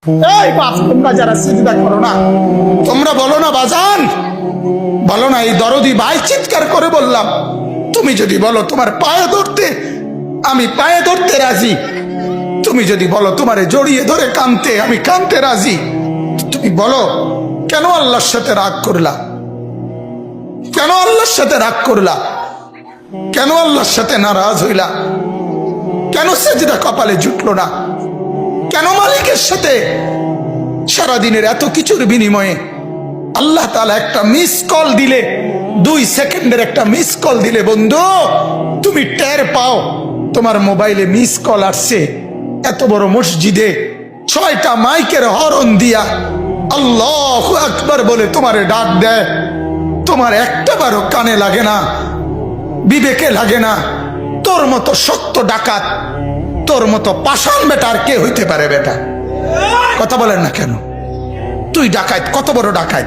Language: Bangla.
এই বাপ, তোমরা যারা সিজদা করো না, তোমরা বলো না বাজান, বলো না এই দরদি ভাই চিৎকার করে বললাম, তুমি যদি বলো তোমার পায়ে ধরতে, আমি পায়ে ধরতে রাজি। তুমি যদি বলো তোমারে জড়িয়ে ধরে কাঁদতে, আমি কাঁদতে রাজি। তুমি বলো কেন আল্লাহর সাথে রাগ করলা? কেন আল্লাহর সাথে রাগ করলা? কেন আল্লাহর সাথে নারাজ হইলা? কেন সিজদা কপালে জুটলো না? কেন মালিকের সাথে সারাদিনের এত কিছুর বিনিময়ে আল্লাহ তাআলা একটা মিস কল দিলে, 2 সেকেন্ডের একটা মিস কল দিলে বন্ধু তুমি টের পাও তোমার মোবাইলে মিস কল আসছে, এত বড় মসজিদে 6টা মাইকের হরন দিয়া আল্লাহু আকবার বলে তোমারে ডাক দেয়, তোমার একটাবারও কানে লাগে না, বিবেকে লাগে না। তোর মতো শক্ত ডাকাত, তোর মতো পাষাণ বেটা আর কে হইতে পারে? বেটা কথা বলেন না কেন? তুই ডাকাত, কত বড় ডাকাত!